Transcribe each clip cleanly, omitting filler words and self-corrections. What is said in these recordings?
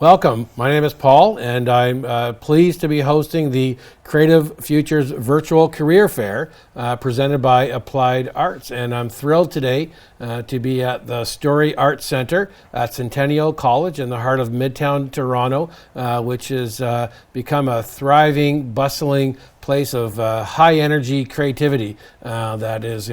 Welcome. My name is Paul, and I'm pleased to be hosting the Creative Futures Virtual Career Fair presented by Applied Arts. And I'm thrilled today to be at the Story Arts Center at Centennial College in the heart of Midtown Toronto, which has become a thriving, bustling place of high energy creativity that is,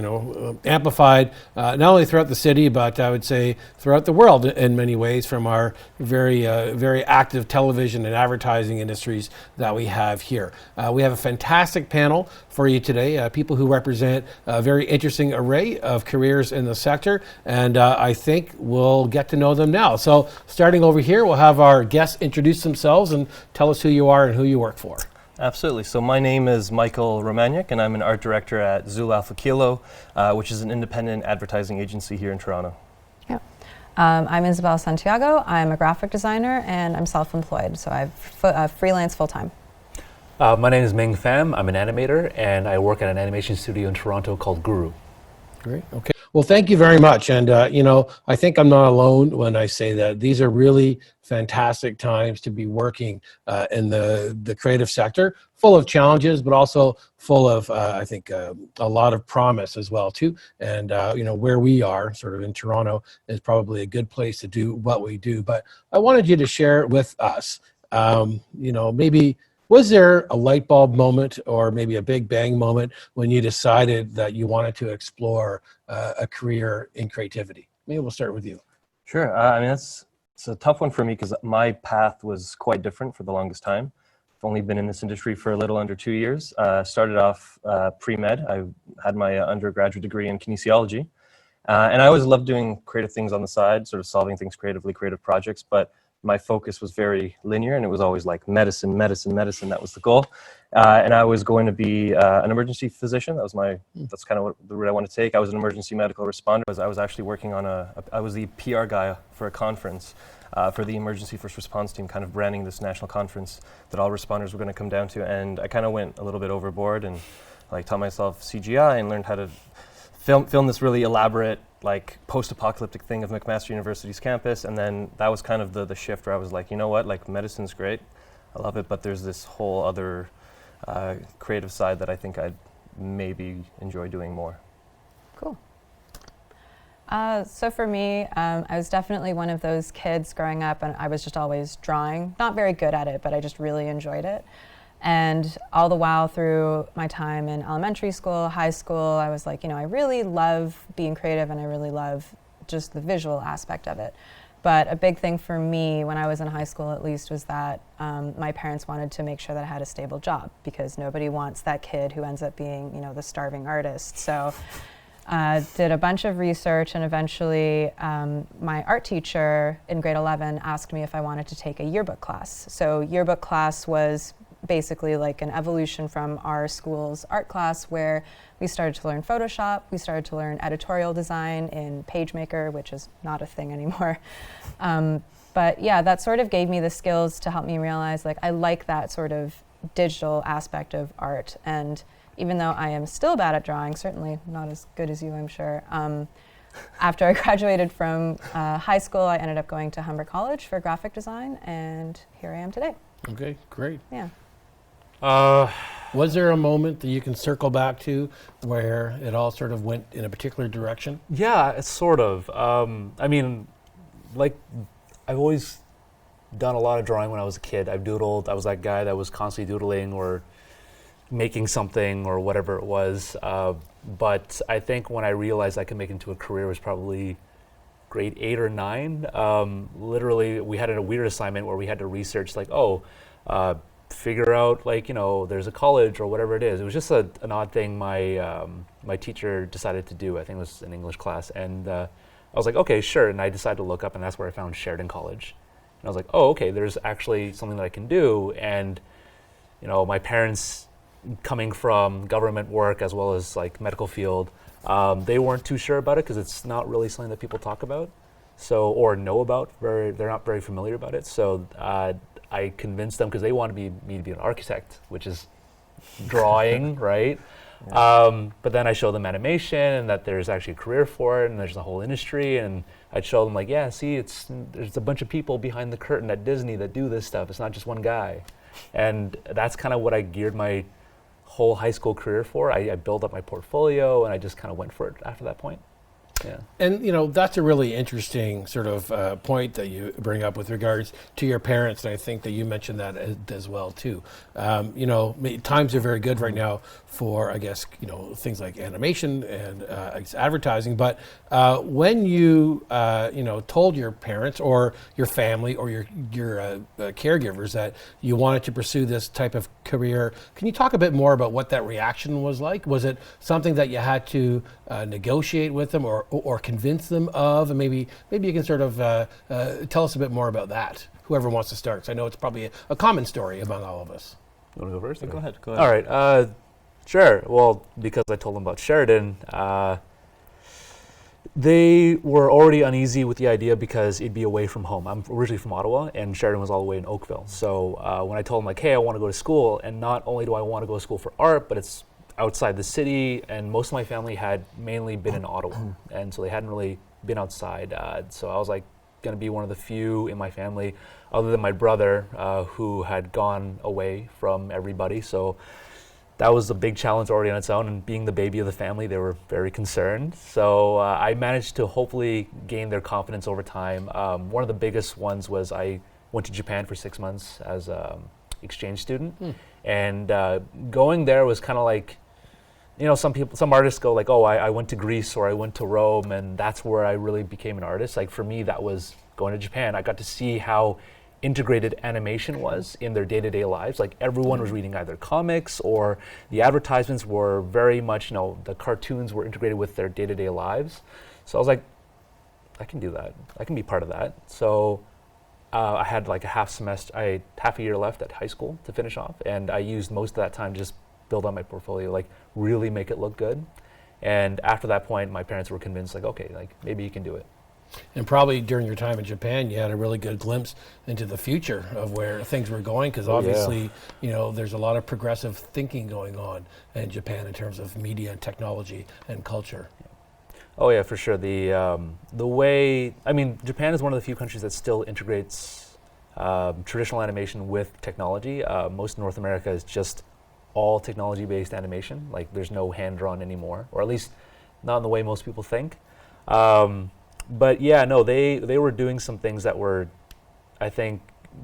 amplified not only throughout the city, but I would say throughout the world in many ways from our very active television and advertising industries that we have here. We have a fantastic panel for you today, people who represent a very interesting array of careers in the sector, and I think we'll get to know them now. So starting over here, we'll have our guests introduce themselves and tell us who you are and who you work for. Absolutely. So my name is Michael Romaniuk, and I'm an art director at Zulu Alpha Kilo, which is an independent advertising agency here in Toronto. Yeah. I'm Isabel Santiago. I'm a graphic designer, and I'm self-employed, so I freelance full-time. My name is Ming Pham. I'm an animator, and I work at an animation studio in Toronto called Guru. Great. Okay. Well, thank you very much. And, I think I'm not alone when I say that these are really fantastic times to be working in the creative sector, full of challenges, but also full of, I think, a lot of promise as well, too. And, where we are sort of in Toronto is probably a good place to do what we do. But I wanted you to share with us, maybe was there a light bulb moment or maybe a big bang moment when you decided that you wanted to explore a career in creativity? Maybe we'll start with you. Sure. It's a tough one for me because my path was quite different for the longest time. I've only been in this industry for a little under 2 years. Started off pre-med. I had my undergraduate degree in kinesiology. And I always loved doing creative things on the side, sort of solving things creatively, creative projects. But my focus was very linear, and it was always like medicine. That was the goal. And I was going to be an emergency physician. That's kind of the route I want to take. I was an emergency medical responder. I was actually working on I was the PR guy for a conference for the emergency first response team, kind of branding this national conference that all responders were going to come down to. And I kind of went a little bit overboard and taught myself CGI and learned how to film this really elaborate post-apocalyptic thing of McMaster University's campus, and then that was kind of the shift where I was like, you know what, medicine's great, I love it, but there's this whole other creative side that I think I'd maybe enjoy doing more. Cool. So for me, I was definitely one of those kids growing up, and I was just always drawing, not very good at it, but I just really enjoyed it. And all the while through my time in elementary school, high school, I was like, I really love being creative and I really love just the visual aspect of it. But a big thing for me when I was in high school at least was that my parents wanted to make sure that I had a stable job because nobody wants that kid who ends up being, the starving artist. So did a bunch of research, and eventually my art teacher in grade 11 asked me if I wanted to take a yearbook class. So yearbook class was basically like an evolution from our school's art class where we started to learn Photoshop, we started to learn editorial design in PageMaker, which is not a thing anymore. But yeah, that sort of gave me the skills to help me realize I like that sort of digital aspect of art. And even though I am still bad at drawing, certainly not as good as you, I'm sure, after I graduated from high school, I ended up going to Humber College for graphic design, and here I am today. Okay, great. Yeah. Was there a moment that you can circle back to where it all sort of went in a particular direction? Yeah, it's sort of. I've always done a lot of drawing when I was a kid. I've doodled. I was that guy that was constantly doodling or making something or whatever it was. But I think when I realized I could make it into a career was probably grade 8 or 9. Literally, we had a weird assignment where we had to research figure out there's a college or whatever it is. It was just an odd thing my teacher decided to do. I think it was an English class, and I was like, okay, sure. And I decided to look up, and that's where I found Sheridan College. And I was like, oh, okay, there's actually something that I can do. And my parents, coming from government work as well as medical field, they weren't too sure about it because it's not really something that people talk about, or know about. They're not very familiar about it. So I convinced them because they wanted me to be an architect, which is drawing, right? But then I show them animation and that there's actually a career for it and there's a whole industry, and I'd show them like, yeah, see, there's a bunch of people behind the curtain at Disney that do this stuff. It's not just one guy. And that's kind of what I geared my whole high school career for. I built up my portfolio and I just kind of went for it after that point. Yeah. And that's a really interesting sort of point that you bring up with regards to your parents, and I think that you mentioned that as well too. Times are very good right now for, I guess, things like animation and advertising. But when you told your parents or your family or your caregivers that you wanted to pursue this type of career, can you talk a bit more about what that reaction was like? Was it something that you had to negotiate with them or convince them of? And maybe you can sort of tell us a bit more about that, whoever wants to start. 'Cause I know it's probably a common story among all of us. You want to go first? Go ahead. All right. Sure. Well, because I told them about Sheridan, they were already uneasy with the idea because it'd be away from home. I'm originally from Ottawa, and Sheridan was all the way in Oakville. So when I told them, like, hey, I want to go to school, and not only do I want to go to school for art, but it's outside the city, and most of my family had mainly been in Ottawa, and so they hadn't really been outside. So I was like going to be one of the few in my family, other than my brother, who had gone away from everybody. So that was a big challenge already on its own, and being the baby of the family, they were very concerned. So I managed to hopefully gain their confidence over time. One of the biggest ones was I went to Japan for 6 months as an exchange student, and going there was kind of like, some artists go like, oh, I went to Greece or I went to Rome, and that's where I really became an artist. Like for me, that was going to Japan. I got to see how integrated animation was in their day-to-day lives. Like everyone was reading either comics, or the advertisements were very much, the cartoons were integrated with their day-to-day lives. So I was like, I can do that. I can be part of that. So I had like half a year left at high school to finish off, and I used most of that time to just build on my portfolio, like really make it look good. And after that point, my parents were convinced, like, okay, like maybe you can do it. And probably during your time in Japan, you had a really good glimpse into the future of where things were going, because obviously, there's a lot of progressive thinking going on in Japan in terms of media and technology and culture. Oh yeah, for sure. The way, Japan is one of the few countries that still integrates traditional animation with technology. Most North America is just all technology-based animation. Like there's no hand-drawn anymore, or at least not in the way most people think. But yeah, no, they were doing some things that were, I think,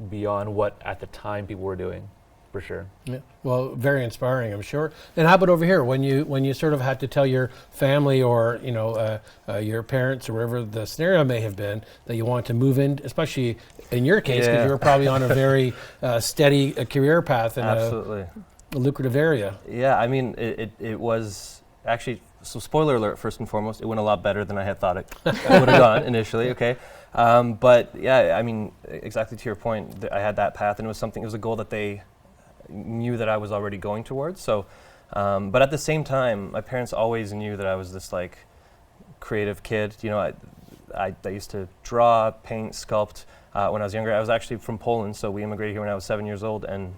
beyond what at the time people were doing, for sure. Yeah. Well, very inspiring, I'm sure. And how about over here, when you sort of had to tell your family or your parents or wherever the scenario may have been that you wanted to move in, especially in your case, because you were probably on a very steady career path in a lucrative area. Yeah, it was actually. So spoiler alert, first and foremost, it went a lot better than I had thought it would have gone initially, okay? But yeah, exactly to your point, I had that path, and it was a goal that they knew that I was already going towards. So, but at the same time, my parents always knew that I was this like creative kid. I used to draw, paint, sculpt when I was younger. I was actually from Poland, so we immigrated here when I was 7 years old, and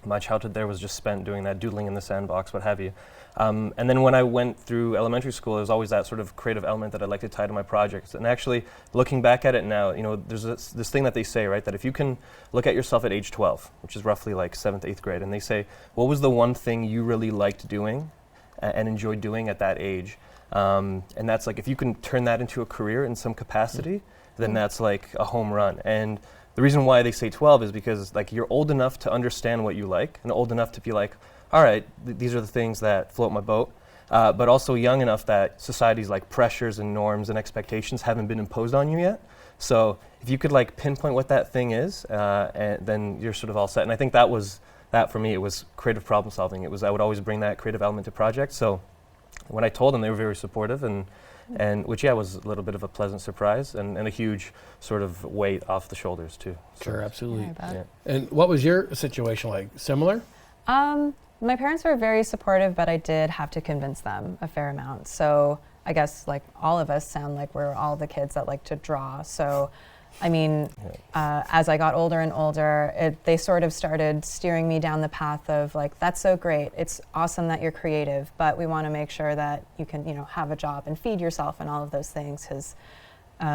my childhood there was just spent doing that, doodling in the sandbox, what have you. And then when I went through elementary school, there was always that sort of creative element that I'd like to tie to my projects. And actually, looking back at it now, there's this thing that they say, right, that if you can look at yourself at age 12, which is roughly like 7th, 8th grade, and they say, what was the one thing you really liked doing and enjoyed doing at that age? And that's like, if you can turn that into a career in some capacity, then that's like a home run. And the reason why they say 12 is because like you're old enough to understand what you like, and old enough to be like, all right, these are the things that float my boat, but also young enough that society's like pressures and norms and expectations haven't been imposed on you yet. So if you could like pinpoint what that thing is, and then you're sort of all set. And I think that for me, it was creative problem solving. I would always bring that creative element to projects. So when I told them, they were very supportive, and which was a little bit of a pleasant surprise and a huge sort of weight off the shoulders too. Sure, absolutely. Yeah. And what was your situation like? Similar? My parents were very supportive, but I did have to convince them a fair amount. So I guess like all of us sound like we're all the kids that like to draw. So I mean, as I got older and older, they sort of started steering me down the path of like, that's so great. It's awesome that you're creative, but we want to make sure that you can, have a job and feed yourself and all of those things. Because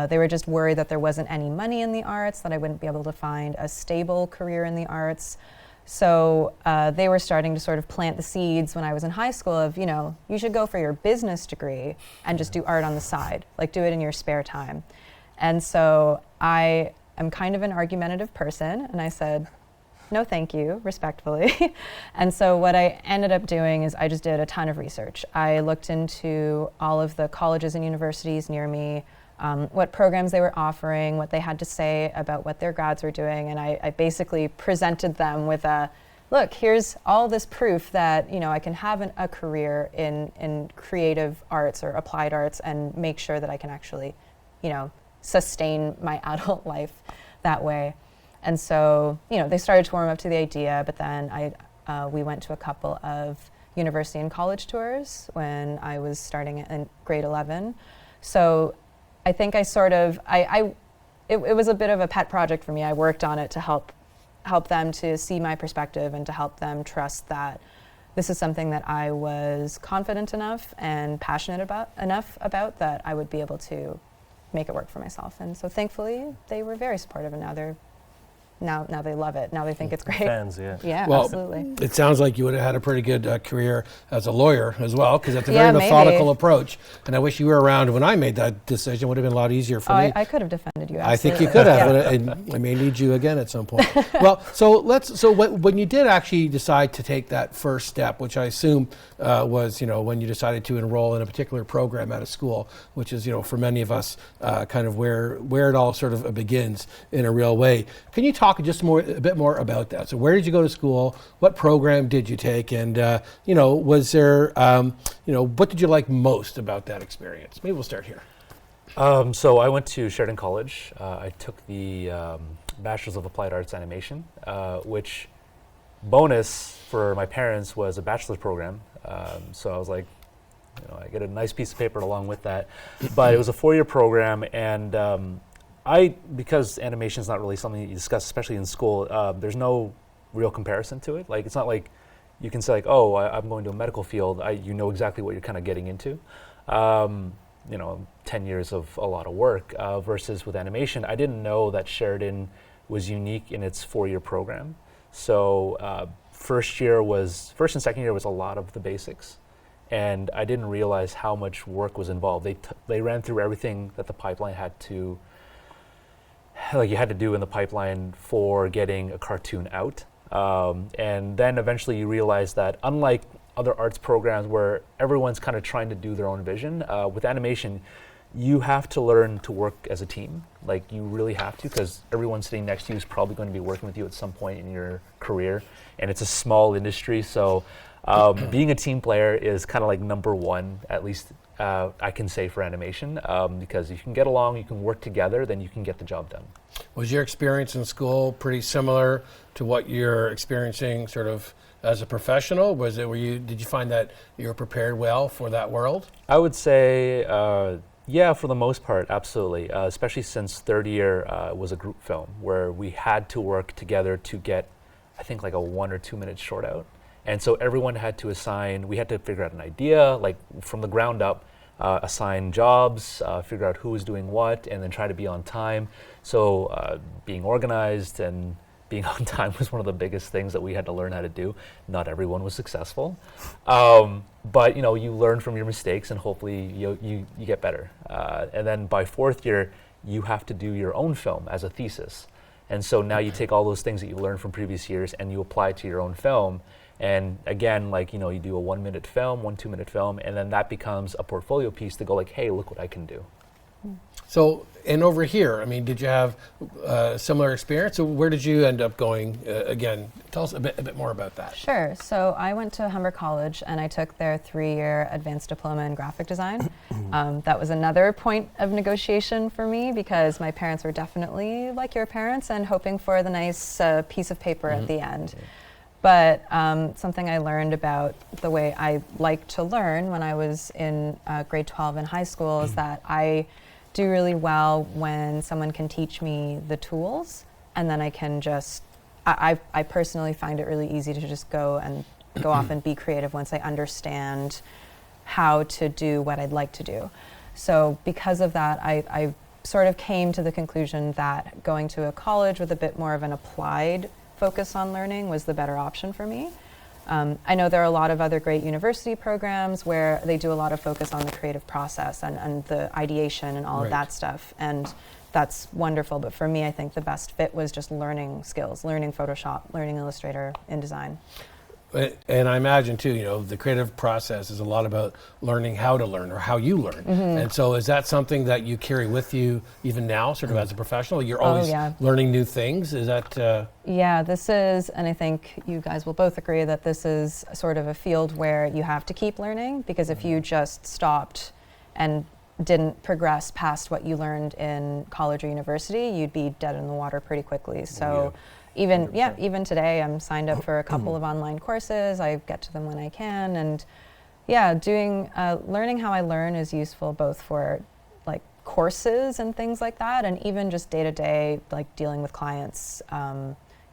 they were just worried that there wasn't any money in the arts, that I wouldn't be able to find a stable career in the arts. So they were starting to sort of plant the seeds when I was in high school of, you should go for your business degree and just do art on the side, like do it in your spare time. And so I am kind of an argumentative person, and I said, no, thank you, respectfully. And so what I ended up doing is I just did a ton of research. I looked into all of the colleges and universities near me, what programs they were offering, what they had to say about what their grads were doing, and I basically presented them with look, here's all this proof that I can have a career in creative arts or applied arts and make sure that I can actually, sustain my adult life that way. And so, they started to warm up to the idea, but then we went to a couple of university and college tours when I was starting in grade 11. So I think I sort of, it was a bit of a pet project for me. I worked on it to help them to see my perspective and to help them trust that this is something that I was confident enough and passionate enough about that I would be able to make it work for myself. And so thankfully they were very supportive, and now they love it. Now they think it's great. Fans, yeah. Yeah, Well, absolutely. it sounds like you would have had a pretty good career as a lawyer as well, because that's a Yeah, very methodical maybe. approach. And I wish you were around when I made that decision. It would have been a lot easier for me. I could have defended you. I think Absolutely. you could have, Yeah. and I may need you again at some point. Well, so when you did actually decide to take that first step, which I assume was, when you decided to enroll in a particular program at a school, which is, for many of us, kind of where it all sort of begins in a real way. Can you talk just a bit more about that? So where did you go to school? What program did you take? And, was there, what did you like most about that experience? Maybe we'll start here. So I went to Sheridan College. I took the Bachelor's of Applied Arts Animation, which bonus for my parents was a bachelor's program. So I was like, I get a nice piece of paper along with that. But it was a 4-year program, and because animation is not really something that you discuss, especially in school, there's no real comparison to it. Like, it's not like you can say like, oh, I'm going to a medical field. You know exactly what you're kind of getting into. 10 years of a lot of work versus with animation. I didn't know that Sheridan was unique in its 4-year program. So first and second year was a lot of the basics. And I didn't realize how much work was involved. They ran through everything that the pipeline had to, you had to do in the pipeline for getting a cartoon out. And then eventually you realize that unlike other arts programs where everyone's kind of trying to do their own vision, with animation, you have to learn to work as a team. Like, you really have to, because everyone sitting next to you is probably going to be working with you at some point in your career. And it's a small industry, so being a team player is kind of like number one, at least I can say, for animation, because if you can get along, you can work together, then you can get the job done. Was your experience in school pretty similar to what you're experiencing sort of as a professional? Did you find that you were prepared well for that world? I would say, yeah, for the most part, absolutely. Especially since third year was a group film where we had to work together to get, I think, like a 1 or 2 minute short out. And so everyone had to we had to figure out an idea, like from the ground up, assign jobs, figure out who was doing what, and then try to be on time. So being organized and being on time was one of the biggest things that we had to learn how to do. Not everyone was successful, but you learn from your mistakes, and hopefully you get better. And then by fourth year, you have to do your own film as a thesis. And so now you take all those things that you learned from previous years and you apply to your own film. And again, you do a 1 minute film, 1 2 minute film, and then that becomes a portfolio piece to go like, hey, look what I can do. So, and over here, did you have a similar experience? So where did you end up going? Again, tell us a bit more about that. Sure. So I went to Humber College and I took their 3-year advanced diploma in graphic design. That was another point of negotiation for me because my parents were definitely like your parents and hoping for the nice piece of paper at the end. But something I learned about the way I like to learn when I was in grade 12 in high school is that I do really well when someone can teach me the tools, and then I can just, I personally find it really easy to just go off and be creative once I understand how to do what I'd like to do. So because of that, I sort of came to the conclusion that going to a college with a bit more of an applied focus on learning was the better option for me. I know there are a lot of other great university programs where they do a lot of focus on the creative process and the ideation and all of that stuff, and that's wonderful. But for me, I think the best fit was just learning skills, learning Photoshop, learning Illustrator, InDesign. And I imagine too, the creative process is a lot about learning how to learn or how you learn. And so is that something that you carry with you even now, sort of as a professional? You're always learning new things? Is that? Yeah, this is, and I think you guys will both agree that this is sort of a field where you have to keep learning, because if you just stopped and didn't progress past what you learned in college or university, you'd be dead in the water pretty quickly. So. Even today, I'm signed up for a couple of online courses. I get to them when I can, and doing learning how I learn is useful both for like courses and things like that, and even just day to day, like dealing with clients,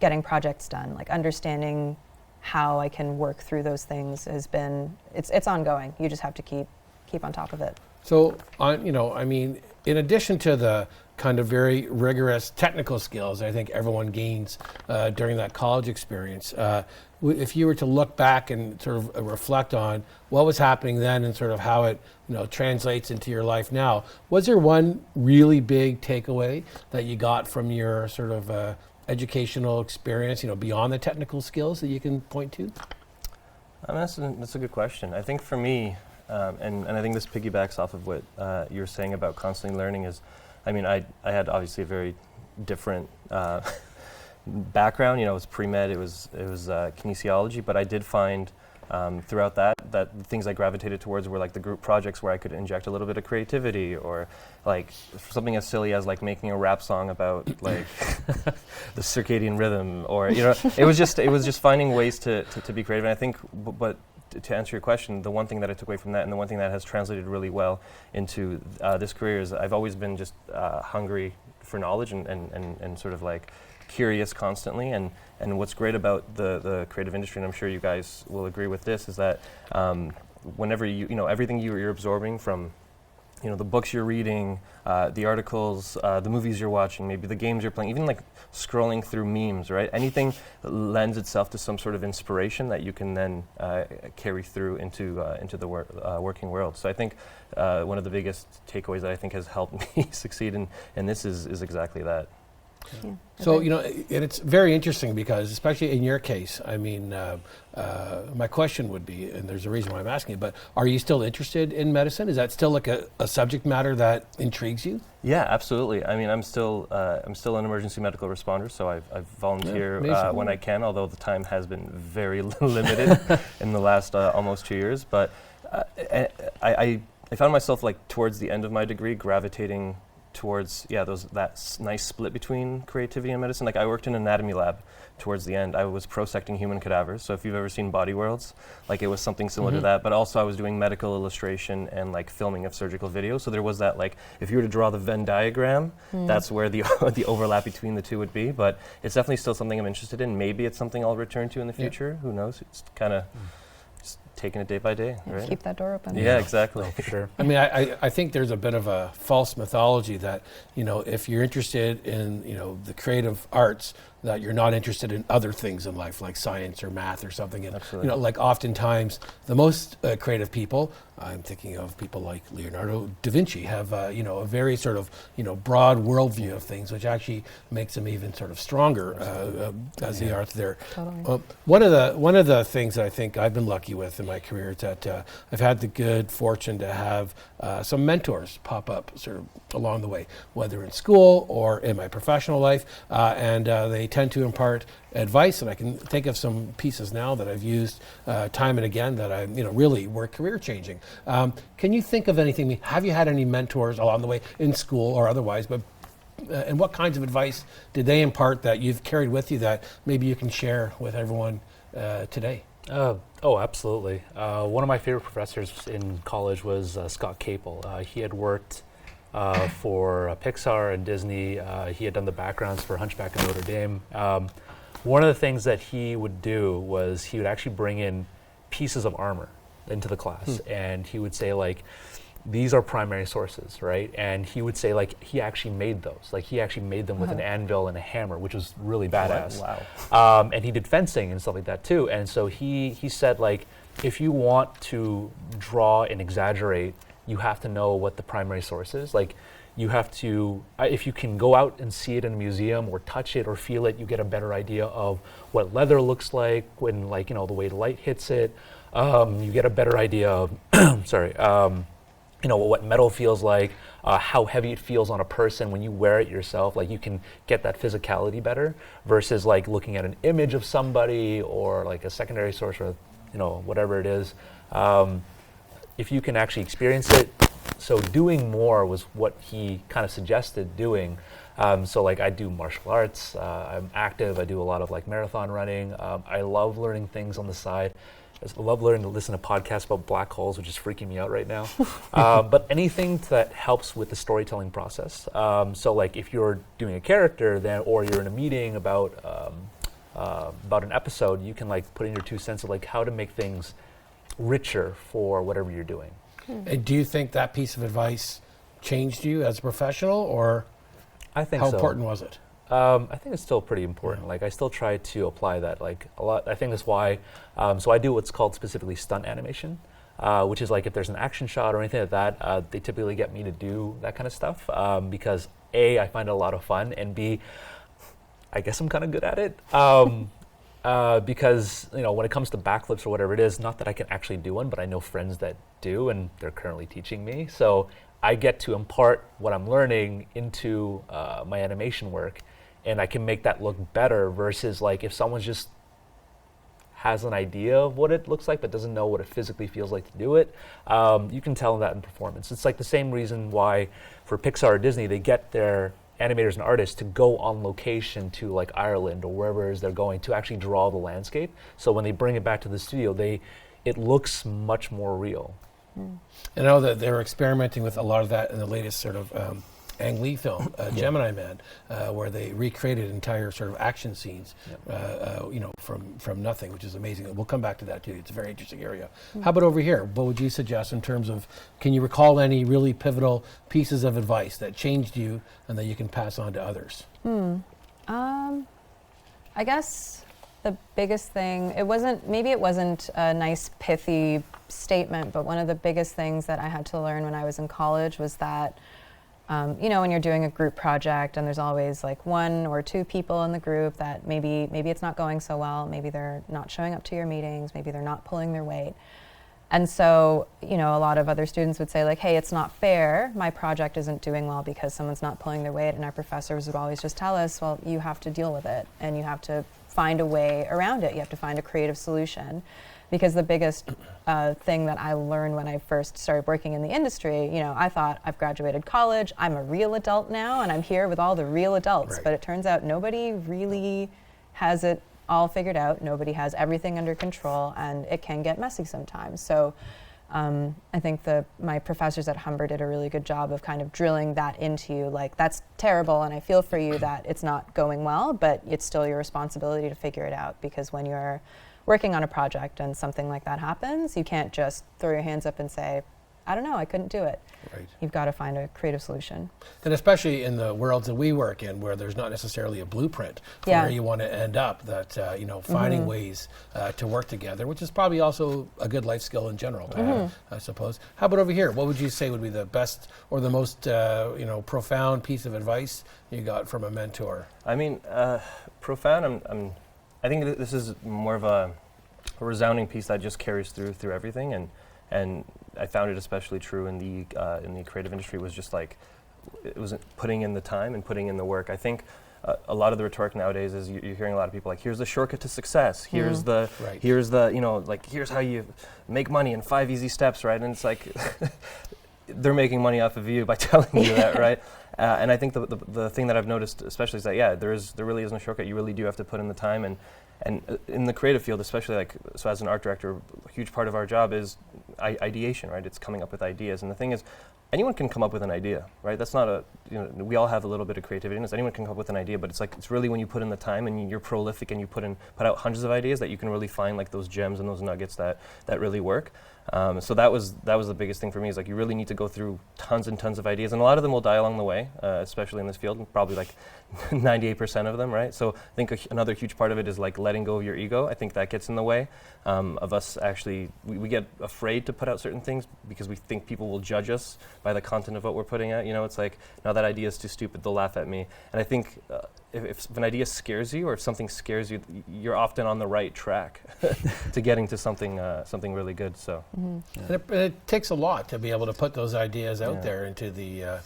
getting projects done, like understanding how I can work through those things has been it's ongoing. You just have to keep on top of it. So, in addition to the kind of very rigorous technical skills I think everyone gains during that college experience, if you were to look back and sort of reflect on what was happening then and sort of how it translates into your life now, was there one really big takeaway that you got from your sort of educational experience, beyond the technical skills that you can point to? That's a good question. I think for me, and I think this piggybacks off of what you were saying about constantly learning is, I had obviously a very different background. It was pre-med, it was kinesiology, but I did find throughout that the things I gravitated towards were like the group projects where I could inject a little bit of creativity, or like something as silly as like making a rap song about like the circadian rhythm, or it was just finding ways to be creative. And I think, but to answer your question, the one thing that I took away from that, and the one thing that has translated really well into this career, is I've always been just hungry for knowledge and sort of like curious constantly. And what's great about the creative industry, and I'm sure you guys will agree with this, is that whenever everything you're absorbing from the books you're reading, the articles, the movies you're watching, maybe the games you're playing, even like scrolling through memes, right? Anything lends itself to some sort of inspiration that you can then carry through into the working world. So I think one of the biggest takeaways that I think has helped me succeed in this is exactly that. Yeah. So, and it's very interesting because, especially in your case, my question would be, and there's a reason why I'm asking it, but are you still interested in medicine? Is that still like a subject matter that intrigues you? Yeah, absolutely. I'm still an emergency medical responder, so I volunteer when I can, although the time has been very limited in the last almost 2 years. But I found myself like towards the end of my degree gravitating towards that nice split between creativity and medicine. Like I worked in an anatomy lab towards the end. I was prosecting human cadavers. So if you've ever seen Body Worlds, like it was something similar to that. But also I was doing medical illustration and like filming of surgical video. So there was that, like, if you were to draw the Venn diagram, that's where the overlap between the two would be. But it's definitely still something I'm interested in. Maybe it's something I'll return to in the future. Who knows? It's kind of taking it day by day, right? Keep that door open. Yeah, exactly. For sure. I think there's a bit of a false mythology that, if you're interested in, the creative arts, that you're not interested in other things in life, like science or math or something. And, Absolutely. Like oftentimes the most creative people, I'm thinking of people like Leonardo da Vinci, have, a very sort of, broad worldview of things, which actually makes them even sort of stronger as they are there. Totally. One of the things that I think I've been lucky with in my career is that I've had the good fortune to have some mentors pop up sort of along the way, whether in school or in my professional life, and they tend to impart advice, and I can think of some pieces now that I've used time and again that I really were career changing. Can you think of anything? Have you had any mentors along the way in school or otherwise? But and what kinds of advice did they impart that you've carried with you that maybe you can share with everyone today? Oh, absolutely. One of my favorite professors in college was Scott Capel. He had worked for Pixar and Disney. He had done the backgrounds for Hunchback of Notre Dame. One of the things that he would do was he would actually bring in pieces of armor into the class, and he would say like, these are primary sources, right? And he would say like he actually made those, like he actually made them with an anvil and a hammer, which was really badass. Wow. And he did fencing and stuff like that too. And so he said like, if you want to draw and exaggerate, you have to know what the primary source is. Like you have to, if you can go out and see it in a museum or touch it or feel it, you get a better idea of what leather looks like when like, you know, the way light hits it. You get a better idea of, you know, what metal feels like, how heavy it feels on a person when you wear it yourself. Like you can get that physicality better versus like looking at an image of somebody or like a secondary source or, you know, whatever it is. If you can actually experience it, so doing more was what he kind of suggested doing. So like I do martial arts, I'm active, I do a lot of like marathon running. I love learning things on the side. I love learning to listen to podcasts about black holes, which is freaking me out right now. But anything that helps with the storytelling process. So like if you're doing a character then, or you're in a meeting about an episode, you can like put in your 2 cents of like how to make things richer for whatever you're doing. And do you think that piece of advice changed you as a professional, or I think how so. important was it? I think it's still pretty important. Like I still try to apply that like a lot. I think that's why. So I do what's called specifically stunt animation, which is like if there's an action shot or anything like that, they typically get me to do that kind of stuff because A, I find it a lot of fun, and B, I guess I'm kind of good at it. Because you know when it comes to backflips or whatever it is, not that I can actually do one, but I know friends that do, and they're currently teaching me. So I get to impart what I'm learning into my animation work. And I can make that look better versus like if someone just has an idea of what it looks like but doesn't know what it physically feels like to do it, you can tell that in performance. It's like the same reason why for Pixar or Disney, they get their animators and artists to go on location to like Ireland or wherever it is they're going to actually draw the landscape. So when they bring it back to the studio, it looks much more real. I know that they're experimenting with a lot of that in the latest sort of Ang Lee film, Gemini Man, where they recreated entire sort of action scenes, you know, from nothing, which is amazing. We'll come back to that too. It's a very interesting area. How about over here? What would you suggest in terms of, can you recall any really pivotal pieces of advice that changed you and that you can pass on to others? I guess the biggest thing, maybe it wasn't a nice pithy statement, but one of the biggest things that I had to learn when I was in college was that you know, when you're doing a group project and there's always like 1 or 2 people in the group that maybe it's not going so well, maybe they're not showing up to your meetings, maybe they're not pulling their weight. And so, you know, a lot of other students would say like, hey, it's not fair, my project isn't doing well because someone's not pulling their weight, and our professors would always just tell us, well, you have to deal with it and you have to find a way around it, you have to find a creative solution. Because the biggest thing that I learned when I first started working in the industry, you know, I thought I've graduated college, I'm a real adult now, and I'm here with all the real adults. Right. But it turns out nobody really has it all figured out. Nobody has everything under control, and it can get messy sometimes. So I think my professors at Humber did a really good job of kind of drilling that into you, like, that's terrible, and I feel for you that it's not going well, but it's still your responsibility to figure it out, because when you're working on a project and something like that happens, you can't just throw your hands up and say, I don't know, I couldn't do it. Right. You've got to find a creative solution. And especially in the worlds that we work in, where there's not necessarily a blueprint for where you want to end up, that, you know, finding ways to work together, which is probably also a good life skill in general to have, I suppose. How about over here? What would you say would be the best or the most, you know, profound piece of advice you got from a mentor? I mean, profound, I think this is more of a resounding piece that just carries through everything, and I found it especially true in the creative industry, was just like, it was putting in the time and putting in the work. I think a lot of the rhetoric nowadays is you're hearing a lot of people like, here's the shortcut to success, here's the you know, like, here's how you make money in 5 easy steps, right? And it's like they're making money off of you by telling you that, right? And I think the thing that I've noticed especially is that, there really isn't a shortcut. You really do have to put in the time, And in the creative field, especially like, so as an art director, a huge part of our job is ideation, right? It's coming up with ideas. And the thing is, anyone can come up with an idea, right? That's not a, we all have a little bit of creativity in us. Anyone can come up with an idea, but it's really when you put in the time and you're prolific and you put out hundreds of ideas that you can really find like those gems and those nuggets that really work. So that was the biggest thing for me, is like you really need to go through tons and tons of ideas, and a lot of them will die along the way, especially in this field, probably like 98% of them, right? So I think another huge part of it is like letting go of your ego. I think that gets in the way of us actually, we get afraid to put out certain things because we think people will judge us by the content of what we're putting out. It's like, no, that idea is too stupid, they'll laugh at me. And I think if an idea scares you, or if something scares you, you're often on the right track to getting to something really good. So, And it takes a lot to be able to put those ideas out there into the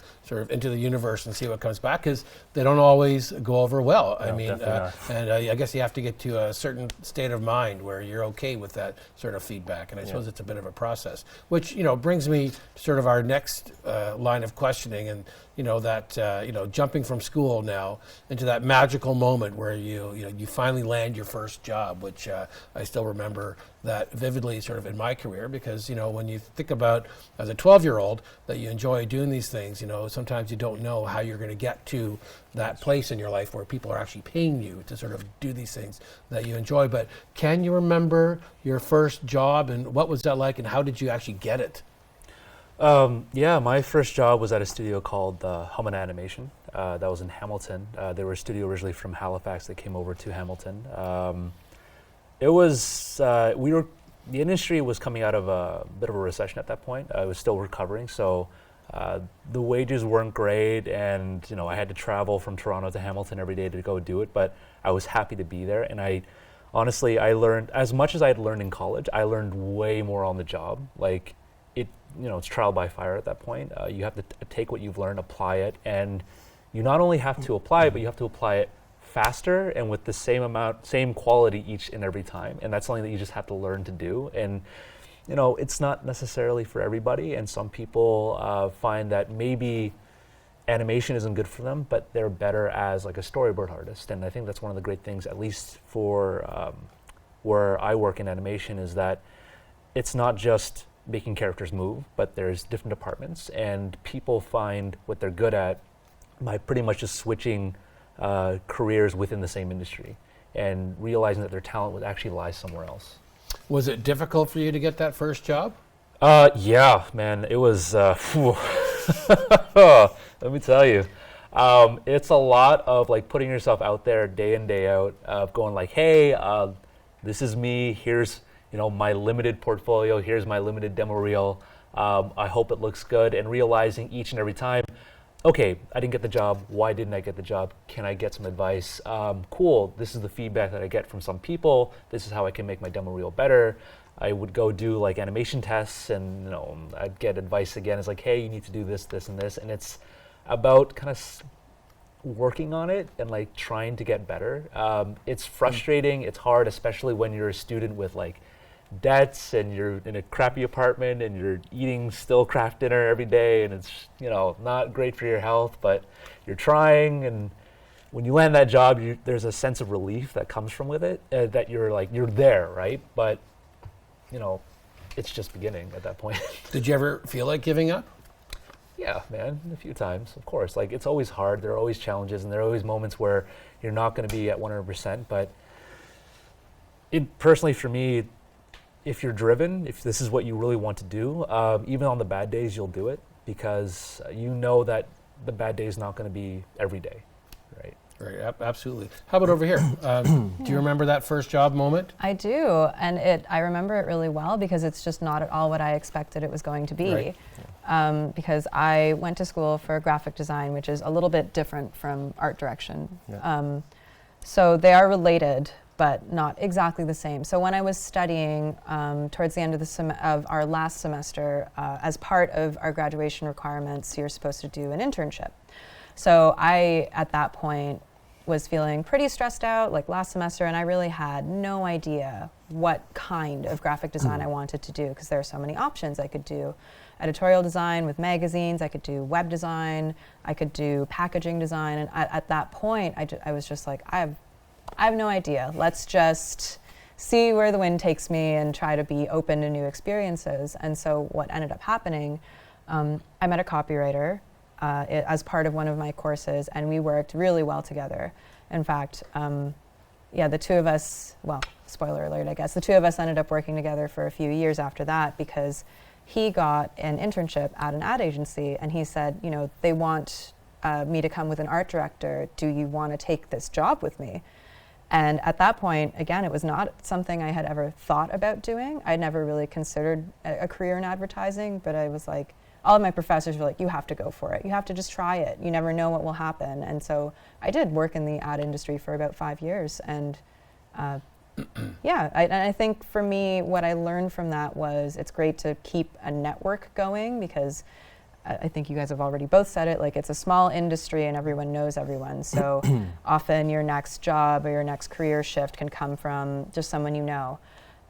into the universe and see what comes back, because they don't always go over well. No, I mean, and I guess you have to get to a certain state of mind where you're okay with that sort of feedback. And I suppose it's a bit of a process, which brings me to sort of our next line of questioning, and that jumping from school now into that magical moment where you finally land your first job, which I still remember that vividly, sort of in my career, because when you think about as a 12-year-old that you enjoy doing these things, sometimes you don't know how you're going to get to that place in your life where people are actually paying you to sort of do these things that you enjoy. But can you remember your first job, and what was that like, and how did you actually get it? Yeah, my first job was at a studio called Humana Animation. That was in Hamilton. They were a studio originally from Halifax that came over to Hamilton. It was, the industry was coming out of a bit of a recession at that point. It was still recovering, so the wages weren't great, and I had to travel from Toronto to Hamilton every day to go do it, but I was happy to be there. And I learned, as much as I had learned in college, I learned way more on the job. Like, it's trial by fire at that point. You have to take what you've learned, apply it, and you not only have to apply it, but you have to apply it faster and with the same quality each and every time. And that's something that you just have to learn to do. And it's not necessarily for everybody, and some people find that maybe animation isn't good for them, but they're better as like a storyboard artist. And I think that's one of the great things, at least for where I work in animation, is that it's not just making characters move, but there's different departments, and people find what they're good at by pretty much just switching careers within the same industry and realizing that their talent would actually lie somewhere else. Was it difficult for you to get that first job? Yeah, man, it was, let me tell you, it's a lot of like putting yourself out there day in, day out, of going like, hey, this is me, here's my limited portfolio, here's my limited demo reel, I hope it looks good, and realizing each and every time, okay, I didn't get the job, why didn't I get the job, can I get some advice, cool, this is the feedback that I get from some people, this is how I can make my demo reel better. I would go do like animation tests, and I'd get advice again, it's like, hey, you need to do this, this, and this, and it's about kind of working on it and like trying to get better. It's frustrating, it's hard, especially when you're a student with like debts and you're in a crappy apartment and you're eating still Kraft dinner every day, and it's not great for your health, but you're trying. And when you land that job, there's a sense of relief that comes from with it, that you're there, right? But it's just beginning at that point. Did you ever feel like giving up? Yeah, man, a few times, of course. Like, it's always hard, there are always challenges, and there are always moments where you're not going to be at 100%, but personally for me, if you're driven, if this is what you really want to do, even on the bad days, you'll do it, because you know that the bad day is not going to be every day, right? Right, absolutely. How about over here? Do you remember that first job moment? I do, and I remember it really well because it's just not at all what I expected it was going to be. Right. Because I went to school for graphic design, which is a little bit different from art direction. Yeah. So they are related, but not exactly the same. So when I was studying towards the end of our last semester, as part of our graduation requirements, you're supposed to do an internship. So I, at that point, was feeling pretty stressed out, like last semester, and I really had no idea what kind of graphic design I wanted to do, because there are so many options. I could do editorial design with magazines, I could do web design, I could do packaging design, and at that point, I was just like, I have I have no idea. Let's just see where the wind takes me and try to be open to new experiences. And so what ended up happening, I met a copywriter as part of one of my courses, and we worked really well together. In fact, the two of us, well, spoiler alert, I guess, the two of us ended up working together for a few years after that because he got an internship at an ad agency, and he said, you know, they want me to come with an art director. Do you want to take this job with me? And at that point, again, it was not something I had ever thought about doing. I'd never really considered a career in advertising, but I was like, all of my professors were like, you have to go for it. You have to just try it. You never know what will happen. And so I did work in the ad industry for about 5 years. And I think for me, what I learned from that was it's great to keep a network going because I think you guys have already both said it, like it's a small industry and everyone knows everyone. So often your next job or your next career shift can come from just someone you know.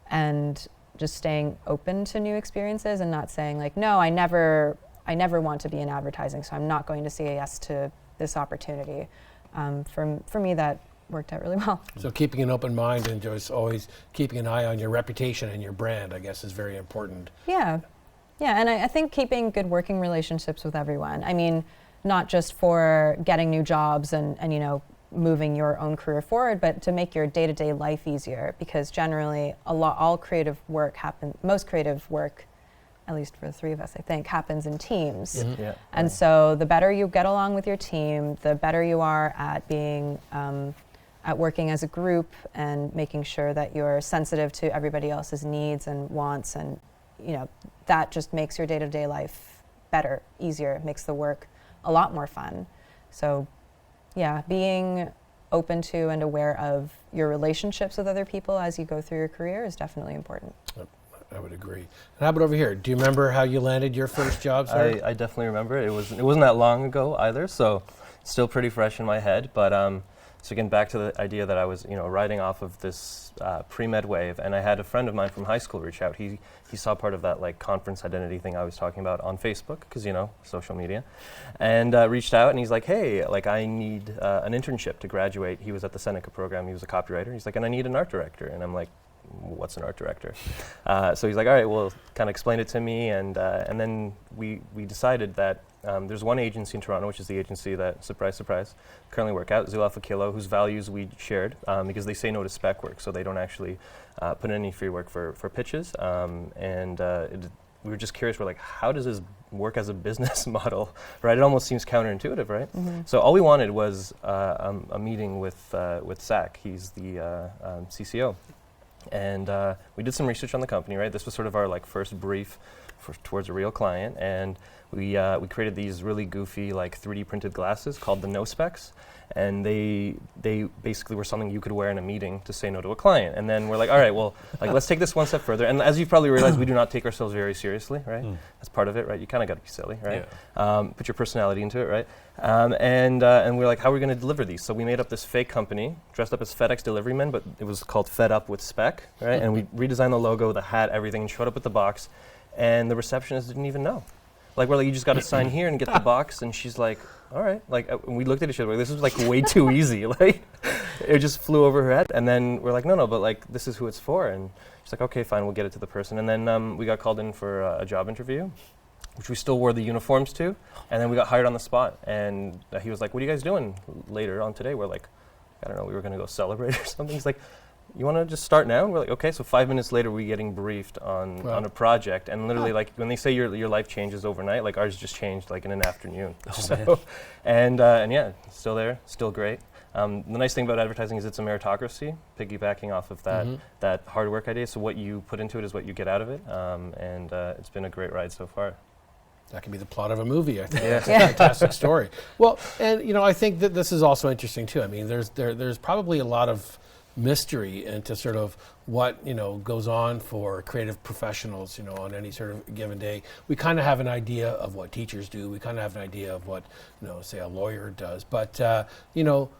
And just staying open to new experiences and not saying like, no, I never want to be in advertising, so I'm not going to say yes to this opportunity. For me, that worked out really well. So keeping an open mind and just always keeping an eye on your reputation and your brand, I guess, is very important. Yeah, and I think keeping good working relationships with everyone. I mean, not just for getting new jobs and you know, moving your own career forward, but to make your day-to-day life easier, because generally most creative work, at least for the three of us, I think, happens in teams. Mm-hmm. Yeah. And so the better you get along with your team, the better you are at being at working as a group and making sure that you're sensitive to everybody else's needs and wants, and you know, that just makes your day-to-day life better, easier, makes the work a lot more fun. So yeah, being open to and aware of your relationships with other people as you go through your career is definitely important. I would agree. And how about over here? Do you remember how you landed your first job, sir? I definitely remember. It wasn't that long ago either, so it's still pretty fresh in my head. But so again, back to the idea that I was, you know, riding off of this pre-med wave, and I had a friend of mine from high school reach out. He saw part of that like conference identity thing I was talking about on Facebook, because you know, social media, and reached out, and he's like, hey, like I need an internship to graduate. He was at the Seneca program. He was a copywriter. He's like, and I need an art director, and I'm like, what's an art director? So he's like, all right, well, kind of explain it to me, and then we decided that there's one agency in Toronto, which is the agency that, surprise, surprise, currently work at, Zoo Alpha Kilo, whose values we shared, because they say no to spec work, so they don't actually put in any free work for pitches, we were just curious, we're like, how does this work as a business model, right? It almost seems counterintuitive, right? Mm-hmm. So all we wanted was a meeting with Zach. He's the CCO. And we did some research on the company, right? This was sort of our like first brief towards a real client, and we created these really goofy like 3D printed glasses called the No Specs, and they basically were something you could wear in a meeting to say no to a client. And then we're like, all right, well, like let's take this one step further. And as you've probably realized, we do not take ourselves very seriously, right? That's part of it, right? You kind of got to be silly, right? Yeah. Put your personality into it, right? And we're like, how are we going to deliver these? So we made up this fake company, dressed up as FedEx delivery men, but it was called Fed Up with Spec, right? And we redesigned the logo, the hat, everything, and showed up with the box. And the receptionist didn't even know. Like, we're like, you just got to sign here and get the box. And she's like, all right. Like, and we looked at each other, like, this was like way too easy. Like, it just flew over her head. And then we're like, no, but like, this is who it's for. And she's like, okay, fine, we'll get it to the person. And then we got called in for a job interview, which we still wore the uniforms to. And then we got hired on the spot. And he was like, what are you guys doing later on today? We're like, I don't know, we were going to go celebrate or something. He's like, you want to just start now? And we're like, okay. So 5 minutes later, we're getting briefed on a project, and literally, like when they say your life changes overnight, like ours just changed like in an afternoon. And yeah, still there, still great. The nice thing about advertising is it's a meritocracy, piggybacking off of that hard work idea. So what you put into it is what you get out of it, and it's been a great ride so far. That can be the plot of a movie, I think. Yeah. It's a fantastic story. Well, and you know, I think that this is also interesting too. I mean, there's probably a lot of mystery into sort of what, you know, goes on for creative professionals, you know, on any sort of given day. We kind of have an idea of what teachers do. We kind of have an idea of what, you know, say a lawyer does. But, you know,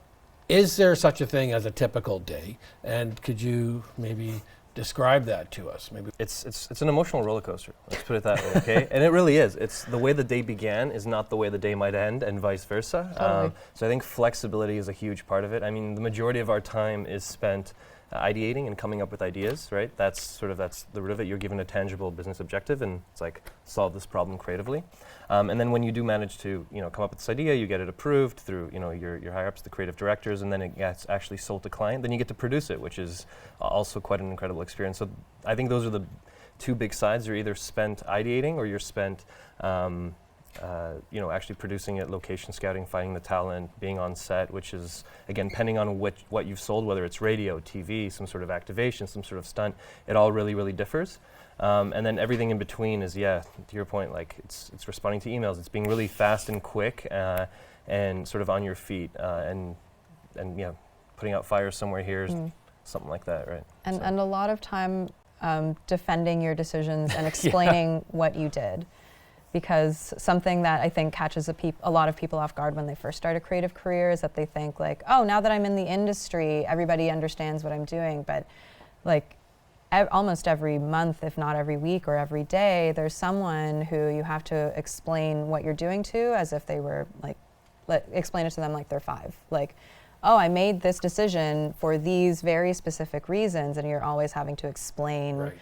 is there such a thing as a typical day? And could you maybe describe that to us? Maybe. It's an emotional roller coaster. Let's put it that way, okay? And it really is. It's the way the day began is not the way the day might end, and vice versa. Totally. So I think flexibility is a huge part of it. I mean, the majority of our time is spent ideating and coming up with ideas, right? That's the root of it. You're given a tangible business objective, and it's like solve this problem creatively. And then when you do manage to, come up with this idea, you get it approved through, your higher ups, the creative directors, and then it gets actually sold to client. Then you get to produce it, which is also quite an incredible experience. So I think those are the two big sides. You're either spent ideating or you're spent, actually producing it, location scouting, finding the talent, being on set, which is, again, depending on what you've sold, whether it's radio, TV, some sort of activation, some sort of stunt, it all really, really differs. And then everything in between is, to your point, like it's responding to emails, it's being really fast and quick and sort of on your feet and putting out fires somewhere here, something like that, right? And a lot of time defending your decisions and explaining what you did. Because something that I think catches a lot of people off guard when they first start a creative career is that they think like, oh, now that I'm in the industry, everybody understands what I'm doing. But like almost every month, if not every week or every day, there's someone who you have to explain what you're doing to as if they were like, explain it to them like they're 5. Like, oh, I made this decision for these very specific reasons, and you're always having to explain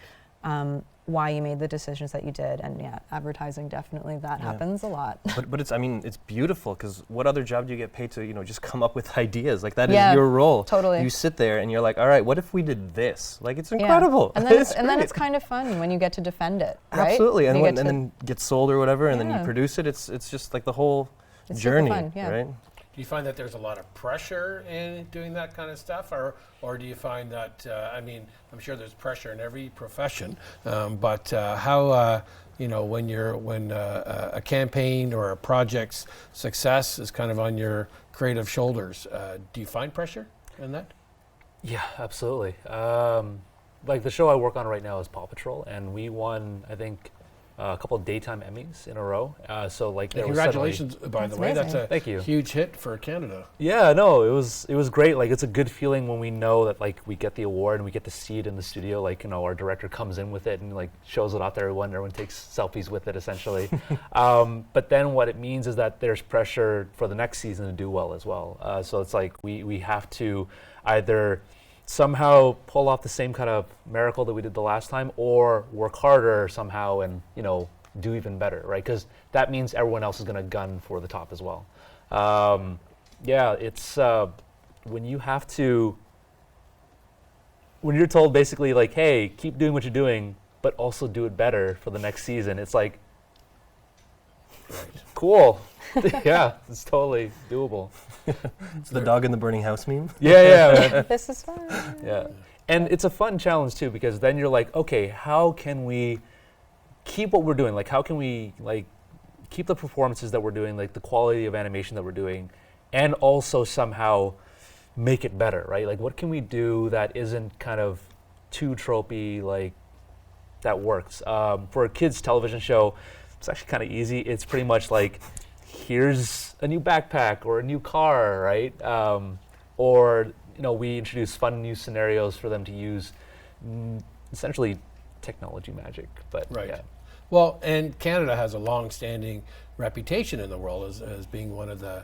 why you made the decisions that you did. And advertising, definitely that happens a lot. But it's beautiful, because what other job do you get paid to, just come up with ideas? Like that is your role. Totally. You sit there and you're like, all right, what if we did this? Like, it's incredible. And then it's kind of fun when you get to defend it, right? Absolutely. And then get sold or whatever, and then you produce it. It's just like the whole journey, super fun, right? Do you find that there's a lot of pressure in doing that kind of stuff, or do you find that, I'm sure there's pressure in every profession, but how, when a campaign or a project's success is kind of on your creative shoulders, do you find pressure in that? Yeah, absolutely. Like the show I work on right now is Paw Patrol, and we won, I think, a couple of daytime Emmys in a row. So like, there congratulations, by the way. Amazing. That's Thank you. Huge hit for Canada. Yeah, no, it was great. Like, it's a good feeling when we know that like we get the award and we get to see it in the studio. Like, our director comes in with it and like shows it off to everyone. Everyone takes selfies with it, essentially. But then what it means is that there's pressure for the next season to do well as well. So it's like we have to either somehow pull off the same kind of miracle that we did the last time, or work harder somehow and do even better, right? Because that means everyone else is going to gun for the top as well. It's when you're told basically like, hey, keep doing what you're doing, but also do it better for the next season. It's like, cool. Yeah, it's totally doable. It's the dog in the burning house meme. Yeah. This is fun. Yeah. And it's a fun challenge too, because then you're like, okay, how can we keep what we're doing? Like, how can we like keep the performances that we're doing, like the quality of animation that we're doing, and also somehow make it better, right? Like, what can we do that isn't kind of too tropey, like that works? For a kids television show, it's actually kind of easy. It's pretty much like, here's a new backpack or a new car, right? Or we introduce fun new scenarios for them to use, essentially technology magic. But yeah. Well, and Canada has a long-standing reputation in the world as being one of the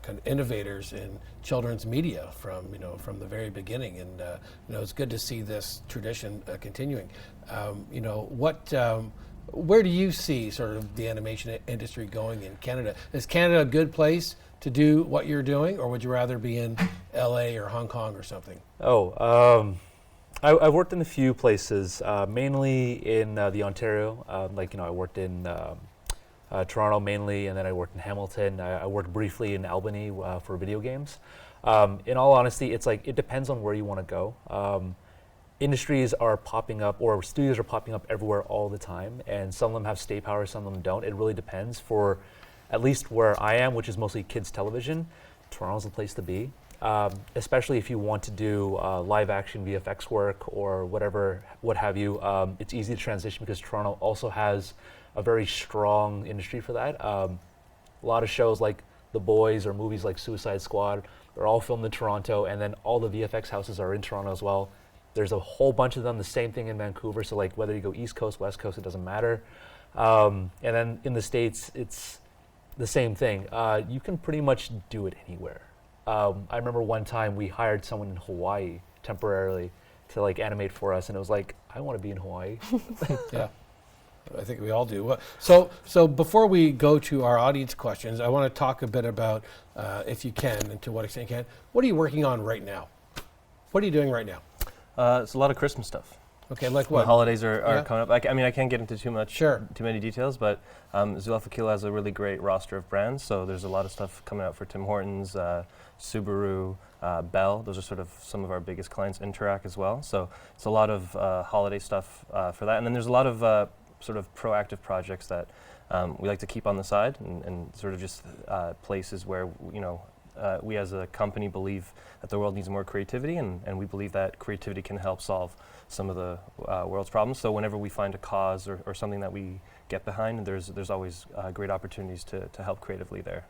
kind of innovators in children's media from the very beginning, and it's good to see this tradition continuing. Where do you see sort of the animation industry going in Canada? Is Canada a good place to do what you're doing, or would you rather be in LA or Hong Kong or something? I've worked in a few places, mainly in the Ontario. I worked in Toronto mainly, and then I worked in Hamilton. I worked briefly in Albany for video games. In all honesty, it's like, it depends on where you want to go. Industries are popping up, or studios are popping up everywhere all the time, and some of them have stay power, some of them don't. It really depends. For at least where I am, which is mostly kids television, Toronto's the place to be. Especially if you want to do live action VFX work or what have you. It's easy to transition because Toronto also has a very strong industry for that. A lot of shows like The Boys or movies like Suicide Squad are all filmed in Toronto, and then all the VFX houses are in Toronto as well. There's a whole bunch of them, the same thing in Vancouver. So like whether you go East Coast, West Coast, it doesn't matter. And then in the States, it's the same thing. You can pretty much do it anywhere. I remember one time we hired someone in Hawaii temporarily to like animate for us, and it was like, I want to be in Hawaii. Yeah, I think we all do. So before we go to our audience questions, I want to talk a bit about, if you can, and to what extent you can, what are you working on right now? What are you doing right now? It's a lot of Christmas stuff. Okay, like The what? holidays are Yeah. coming up. I mean, I can't get into too many details, but Zulfa Kila has a really great roster of brands. So there's a lot of stuff coming out for Tim Hortons, Subaru, Bell. Those are sort of some of our biggest clients. Interac as well. So it's a lot of holiday stuff for that. And then there's a lot of sort of proactive projects that we like to keep on the side, and sort of just places where we as a company believe that the world needs more creativity, and we believe that creativity can help solve some of the world's problems. So whenever we find a cause or something that we get behind, there's always great opportunities to help creatively there.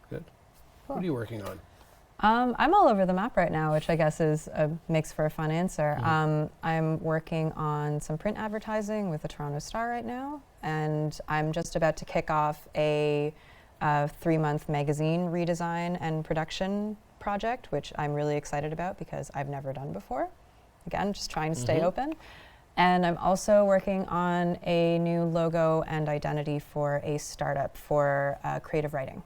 Good. What are you working on? I'm all over the map right now, which I guess makes for a fun answer. Mm-hmm. I'm working on some print advertising with the Toronto Star right now, and I'm just about to kick off a 3-month magazine redesign and production project, which I'm really excited about because I've never done before. Again, just trying to stay open. And I'm also working on a new logo and identity for a startup for creative writing.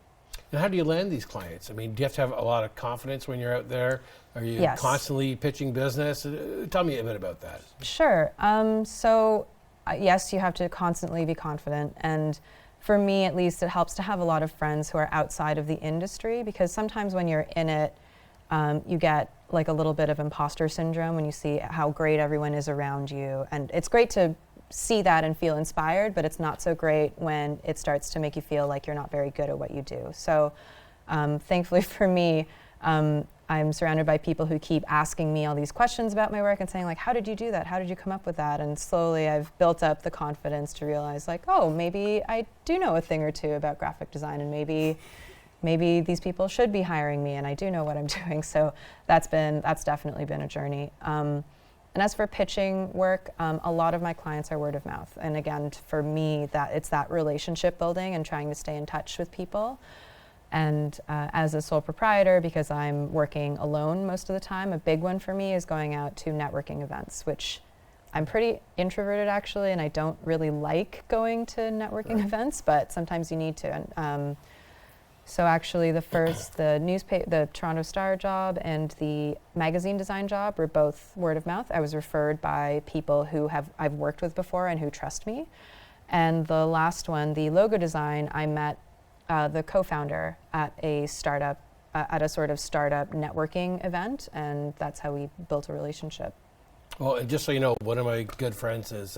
And how do you land these clients? I mean, do you have to have a lot of confidence when you're out there? Are you Yes. constantly pitching business? Tell me a bit about that. Sure. Yes, you have to constantly be confident. And for me, at least, it helps to have a lot of friends who are outside of the industry, because sometimes when you're in it, you get like a little bit of imposter syndrome when you see how great everyone is around you. And it's great to see that and feel inspired, but it's not so great when it starts to make you feel like you're not very good at what you do. So thankfully for me, I'm surrounded by people who keep asking me all these questions about my work and saying like, how did you do that? How did you come up with that? And slowly I've built up the confidence to realize like, oh, maybe I do know a thing or two about graphic design, and maybe these people should be hiring me, and I do know what I'm doing. So that's definitely been a journey. And as for pitching work, a lot of my clients are word of mouth. And again, for me, it's that relationship building and trying to stay in touch with people. And as a sole proprietor, because I'm working alone most of the time, a big one for me is going out to networking events, which I'm pretty introverted actually, and I don't really like going to networking events, but sometimes you need to. And, so actually the Toronto Star job and the magazine design job were both word of mouth. I was referred by people who I've worked with before and who trust me. And the last one, the logo design, I met the co-founder at a startup, at a sort of startup networking event, and that's how we built a relationship. Well, and just so you know, one of my good friends is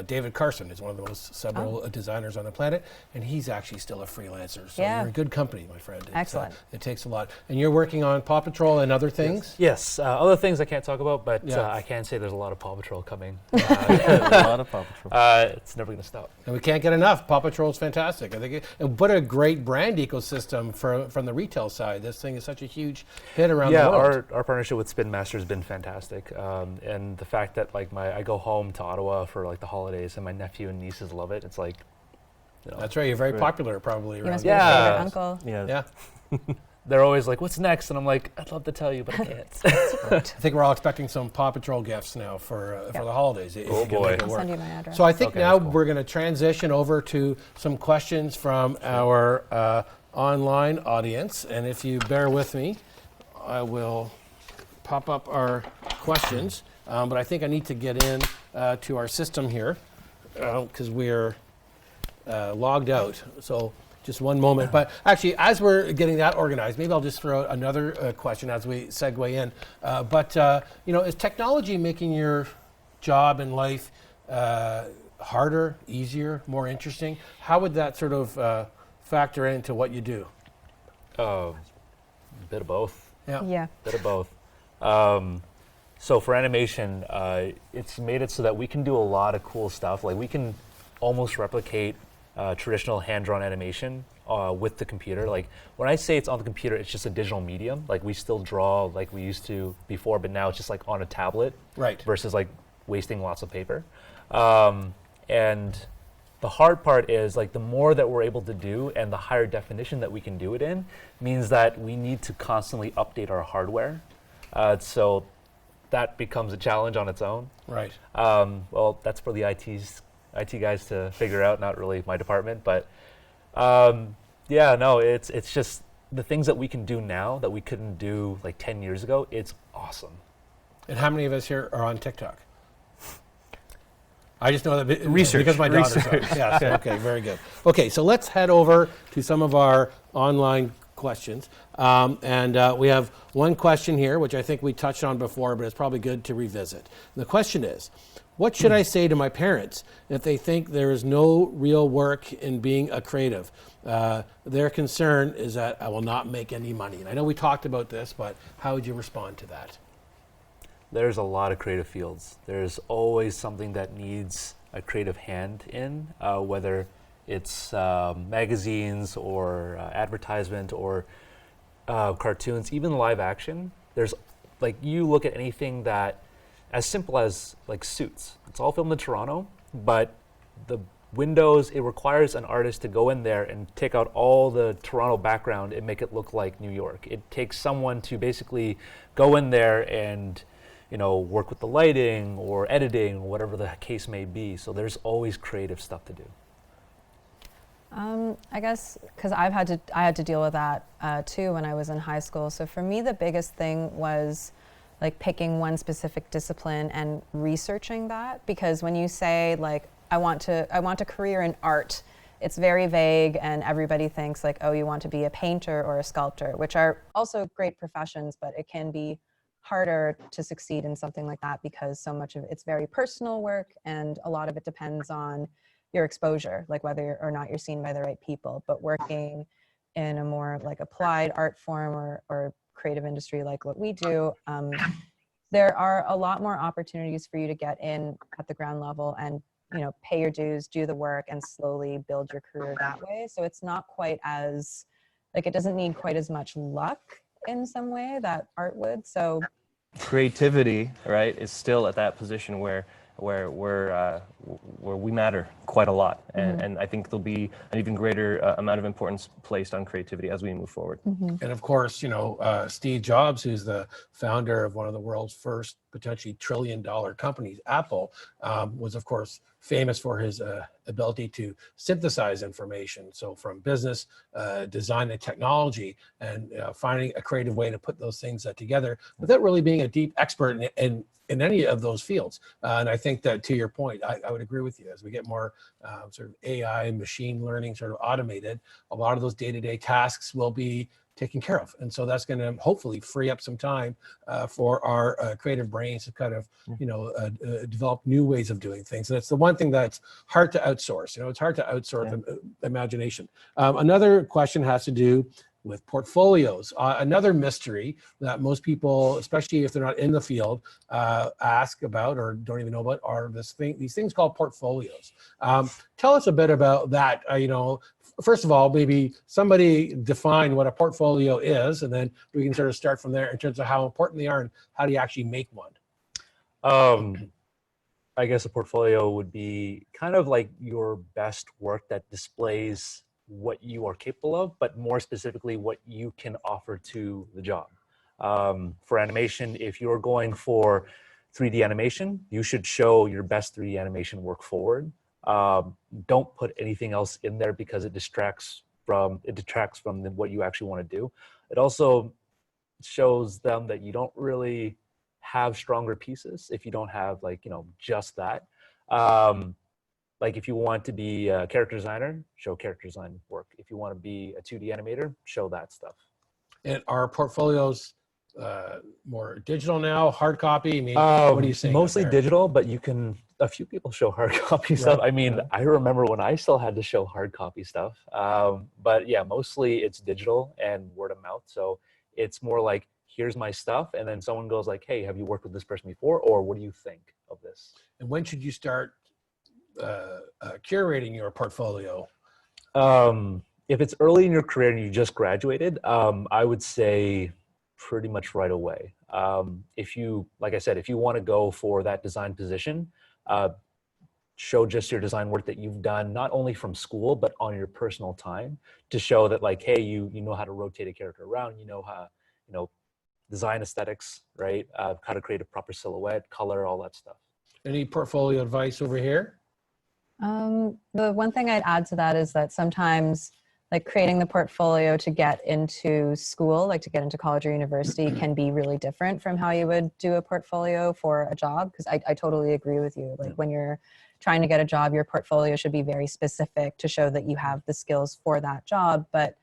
David Carson, is one of the most several designers on the planet, and he's actually still a freelancer. So Yeah. you're in good company, my friend. Excellent. It takes a lot. And you're working on Paw Patrol and other things? Yes, other things I can't talk about, but Yeah. I can say there's a lot of Paw Patrol coming. A lot of Paw Patrol. It's never going to stop. And we can't get enough. Paw Patrol is fantastic. I think and what a great brand ecosystem from the retail side. This thing is such a huge hit around the world. our partnership with Spin Master has been fantastic, and the fact that like I go home to Ottawa for like the holidays, and my nephew and nieces love it. It's like, That's right. You're very Right. popular probably You around must here. be a Yeah. favorite uncle. Yeah. Yeah. they're always like, "What's next?" And I'm like, "I'd love to tell you, but I can't." I think we're all expecting some Paw Patrol gifts now for the holidays. if Oh, you can boy. make it I'll work. send you my address. So I think Okay, now that's cool. we're going to transition over to some questions from our online audience. And if you bear with me, I will pop up our questions. But I think I need to get in to our system here because we're logged out. So just one moment. But actually, as we're getting that organized, maybe I'll just throw out another question as we segue in. Is technology making your job and life harder, easier, more interesting? How would that sort of factor into what you do? A bit of both. Yeah. Bit of both. So for animation, it's made it so that we can do a lot of cool stuff. Like we can almost replicate traditional hand-drawn animation with the computer. Like when I say it's on the computer, it's just a digital medium. Like we still draw like we used to before, but now it's just like on a tablet, Right. versus like wasting lots of paper. And the hard part is like the more that we're able to do and the higher definition that we can do it in means that we need to constantly update our hardware. So that becomes a challenge on its own. Right. Well, that's for the IT guys to figure out, not really my department. But yeah, no, it's just the things that we can do now that we couldn't do like 10 years ago. It's awesome. And how many of us here are on TikTok? I just know that Research. because my daughter's on. Yes, okay, very good. Okay, so let's head over to some of our online questions. And we have one question here, which I think we touched on before, but it's probably good to revisit. And the question is, what should I say to my parents if they think there is no real work in being a creative? Their concern is that I will not make any money. And I know we talked about this, but how would you respond to that? There's a lot of creative fields. There's always something that needs a creative hand in, whether it's magazines or advertisement or cartoons, even live action. There's like, you look at anything that, as simple as like Suits. It's all filmed in Toronto, but the windows, it requires an artist to go in there and take out all the Toronto background and make it look like New York. It takes someone to basically go in there and work with the lighting or editing, whatever the case may be. So there's always creative stuff to do. I guess because I had to deal with that too when I was in high school. So for me, the biggest thing was like picking one specific discipline and researching that. Because when you say like, I want a career in art, it's very vague, and everybody thinks like, oh, you want to be a painter or a sculptor, which are also great professions, but it can be harder to succeed in something like that because so much of it's very personal work, and a lot of it depends on your exposure, like whether or not you're seen by the right people. But working in a more like applied art form or creative industry like what we do, there are a lot more opportunities for you to get in at the ground level and pay your dues, do the work, and slowly build your career that way. So it's not quite as like, it doesn't need quite as much luck in some way that art would. So Creativity, right, is still at that position where we matter quite a lot, and I think there'll be an even greater amount of importance placed on creativity as we move forward. And of course, Steve Jobs, who's the founder of one of the world's first potentially trillion-dollar companies, Apple, was of course famous for his ability to synthesize information. So from business, design, and technology, and finding a creative way to put those things together without really being a deep expert in any of those fields. And I think that, to your point, I would agree with you. As we get more sort of AI, machine learning sort of automated, a lot of those day-to-day tasks will be taken care of. And so that's going to hopefully free up some time for our creative brains to kind of, develop new ways of doing things. And it's the one thing that's hard to outsource. It's hard to outsource imagination. Another question has to do with portfolios. Another mystery that most people, especially if they're not in the field, ask about or don't even know about are these things called portfolios. Tell us a bit about that. First of all, maybe somebody define what a portfolio is, and then we can sort of start from there in terms of how important they are and how do you actually make one. I guess a portfolio would be kind of like your best work that displays what you are capable of, but more specifically what you can offer to the job. For animation, if you're going for 3D animation, you should show your best 3D animation work forward. Don't put anything else in there because it detracts from what you actually want to do. It also shows them that you don't really have stronger pieces if you don't have just that. Like if you want to be a character designer, show character design work. If you want to be a 2D animator, show that stuff. And are portfolios more digital now, hard copy? I mean, what do you think? Mostly digital, but a few people show hard copy stuff. I mean, I remember when I still had to show hard copy stuff. But yeah, mostly it's digital and word of mouth. So it's more like, here's my stuff. And then someone goes like, hey, have you worked with this person before? Or what do you think of this? And when should you start curating your portfolio? If it's early in your career and you just graduated, I would say pretty much right away. If you, like I said, if you want to go for that design position, show just your design work that you've done, not only from school, but on your personal time, to show that like, hey, you know how to rotate a character around, you know how, design aesthetics, right? How to create a proper silhouette, color, all that stuff. Any portfolio advice over here? The one thing I'd add to that is that sometimes like creating the portfolio to get into school, like to get into college or university, can be really different from how you would do a portfolio for a job. Because I totally agree with you. Like when you're trying to get a job, your portfolio should be very specific to show that you have the skills for that job. But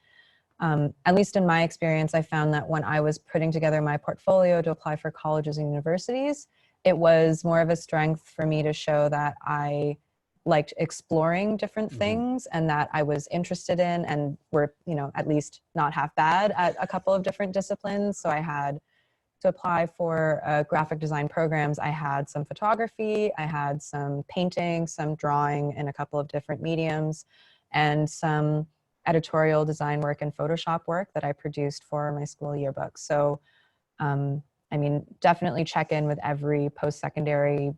at least in my experience, I found that when I was putting together my portfolio to apply for colleges and universities, it was more of a strength for me to show that I liked exploring different things and that I was interested in and were, at least not half bad at a couple of different disciplines. So I had to apply for graphic design programs. I had some photography, I had some painting, some drawing in a couple of different mediums, and some editorial design work and Photoshop work that I produced for my school yearbook. So, definitely check in with every post-secondary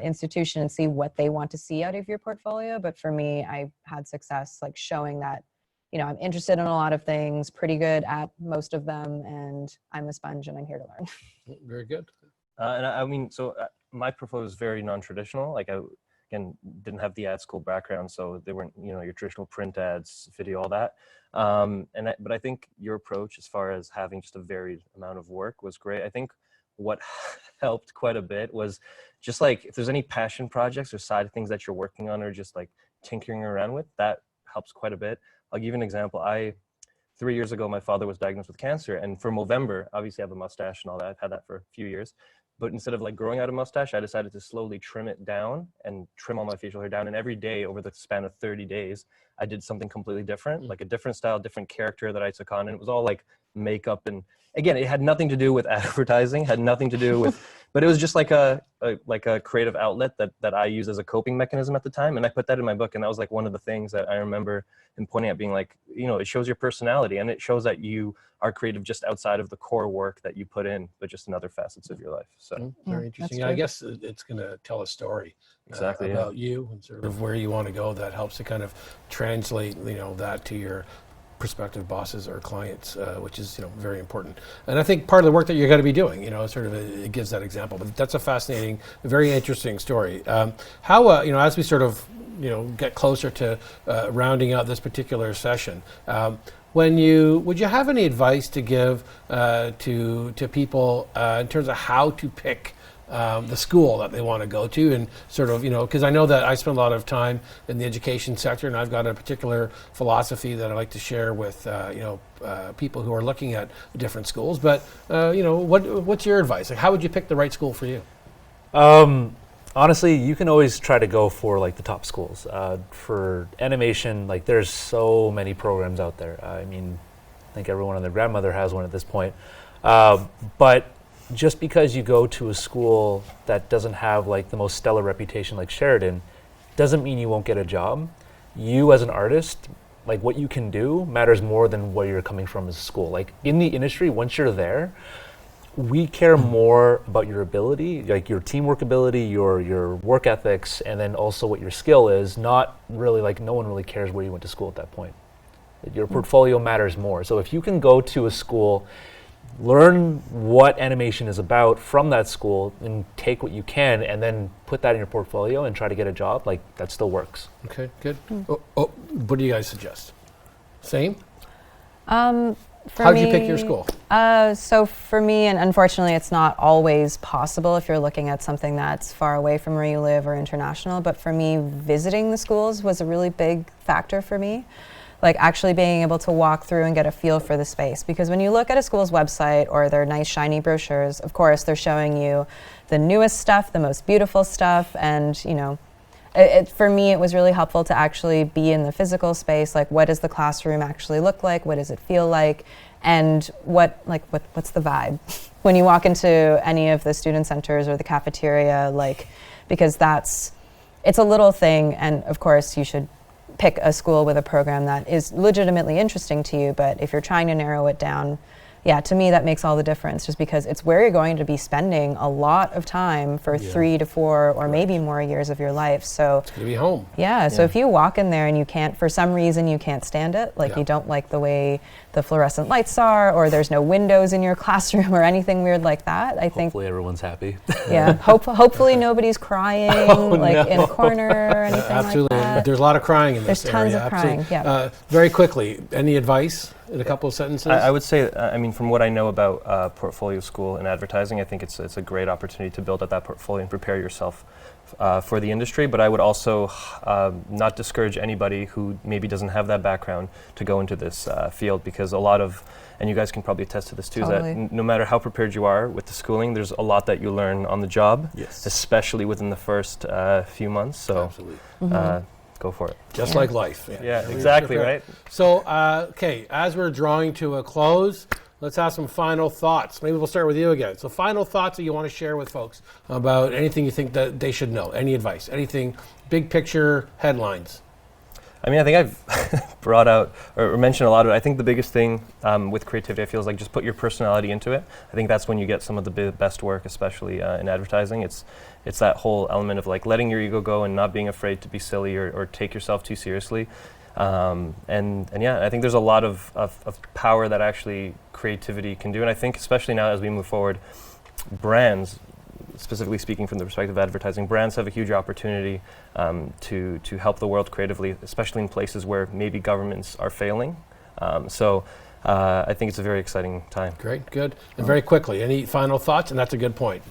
institution and see what they want to see out of your portfolio. But for me, I had success like showing that, I'm interested in a lot of things, pretty good at most of them, and I'm a sponge and I'm here to learn. Very good. My portfolio is very non-traditional. Like again, didn't have the ad school background, so they weren't, your traditional print ads, video, all that. But I think your approach as far as having just a varied amount of work was great. I think what helped quite a bit was just like, if there's any passion projects or side things that you're working on or just like tinkering around with, that helps quite a bit. I'll give you an example. 3 years ago, my father was diagnosed with cancer, and for Movember, obviously I have a mustache and all that. I've had that for a few years. But instead of like growing out a mustache, I decided to slowly trim it down and trim all my facial hair down. And every day over the span of 30 days, I did something completely different, like a different style, different character that I took on. And it was all like makeup. And again, it had nothing to do with advertising, had nothing to do with, but it was just like a creative outlet that I used as a coping mechanism at the time. And I put that in my book. And that was like one of the things that I remember him pointing at, being like, it shows your personality and it shows that you are creative just outside of the core work that you put in, but just in other facets of your life. So very interesting. I guess it's going to tell a story exactly about you and sort of where you want to go. That helps to kind of translate, that to your prospective bosses or clients, which is very important. And I think part of the work that you're going to be doing, it gives that example. But that's a fascinating, very interesting story. How as we sort of get closer to rounding out this particular session, would you have any advice to give to people in terms of how to pick the school that they want to go to, and sort of, because I know that I spend a lot of time in the education sector, and I've got a particular philosophy that I like to share with people who are looking at different schools. But what's your advice? Like, how would you pick the right school for you? Honestly, you can always try to go for like the top schools. For animation, like there's so many programs out there. I think everyone and their grandmother has one at this point. But just because you go to a school that doesn't have like the most stellar reputation like Sheridan, doesn't mean you won't get a job. You as an artist, like what you can do matters more than where you're coming from as a school. Like in the industry, once you're there, we care more about your ability, like your teamwork ability, your work ethics, and then also what your skill is. Not really, like no one really cares where you went to school at that point. Your portfolio matters more. So if you can go to a school, learn what animation is about from that school and take what you can and then put that in your portfolio and try to get a job, like that still works. Okay, good. What do you guys suggest? Same? How did you pick your school? So for me, and unfortunately it's not always possible if you're looking at something that's far away from where you live or international, but for me, visiting the schools was a really big factor for me. Like actually being able to walk through and get a feel for the space. Because when you look at a school's website or their nice shiny brochures, of course they're showing you the newest stuff, the most beautiful stuff, and for me it was really helpful to actually be in the physical space. Like what does the classroom actually look like? What does it feel like? And what's the vibe when you walk into any of the student centers or the cafeteria, because it's a little thing, and of course you should pick a school with a program that is legitimately interesting to you, but if you're trying to narrow it down, yeah, to me that makes all the difference, just because it's where you're going to be spending a lot of time for 3 to 4 or maybe more years of your life. So It's going to be home. yeah, so if you walk in there and you can't, for some reason you can't stand it, like you don't like the way the fluorescent lights are, or there's no windows in your classroom or anything weird like that, I think, Hopefully everyone's happy. yeah, hopefully nobody's crying in a corner or anything Absolutely. like But that. there's a lot of crying in There's this tons area. of crying, Absolutely. yeah. Very quickly, any advice in a couple of sentences? I would say, I mean, from what I know about portfolio school and advertising, I think it's a great opportunity to build up that portfolio and prepare yourself for the industry. But I would also not discourage anybody who maybe doesn't have that background to go into this field, because a lot of, and you guys can probably attest to this too, is that Totally. no matter how prepared you are with the schooling, there's a lot that you learn on the job, Yes. especially within the first few months. So Absolutely. go for it. Just Yeah. like life. Yeah, exactly, Prepare. right? So, okay, as we're drawing to a close, let's have some final thoughts. Maybe we'll start with you again. So, final thoughts that you want to share with folks about anything you think that they should know, any advice, anything, big picture headlines. I mean, I think I've brought out or mentioned a lot of it. I think the biggest thing with creativity, I feel, is like just put your personality into it. I think that's when you get some of the best work, especially in advertising. It's that whole element of like letting your ego go and not being afraid to be silly or take yourself too seriously. And yeah, I think there's a lot of power that actually creativity can do. And I think especially now as we move forward, brands, specifically speaking from the perspective of advertising, brands have a huge opportunity to help the world creatively, especially in places where maybe governments are failing. So I think it's a very exciting time. Great, good. And very quickly, any final thoughts? And that's a good point.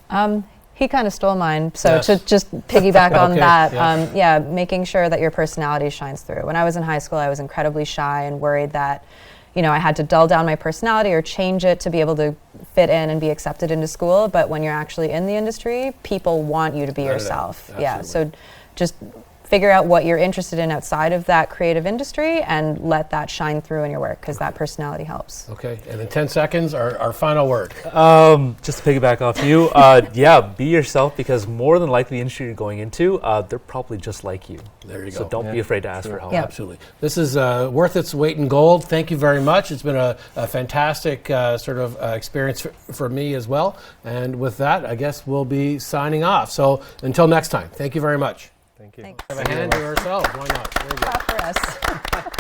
He kind of stole mine, so Yes. to just piggyback on Okay, that, yeah. making sure that your personality shines through. When I was in high school, I was incredibly shy and worried that, I had to dull down my personality or change it to be able to fit in and be accepted into school. But when you're actually in the industry, people want you to be Without a doubt, yourself. Yeah, absolutely. so just figure out what you're interested in outside of that creative industry and let that shine through in your work, because that personality helps. Okay, and in 10 seconds, our final word. Just to piggyback off you, yeah, be yourself, because more than likely the industry you're going into, they're probably just like you. There you So go. don't be Yeah. afraid to ask for help. Yeah. Absolutely. This is worth its weight in gold. Thank you very much. It's been a fantastic sort of experience for me as well. And with that, I guess we'll be signing off. So until next time, thank you very much. Thank you. Thanks. Have a hand to ourselves. Why not? Very good. Clap for us.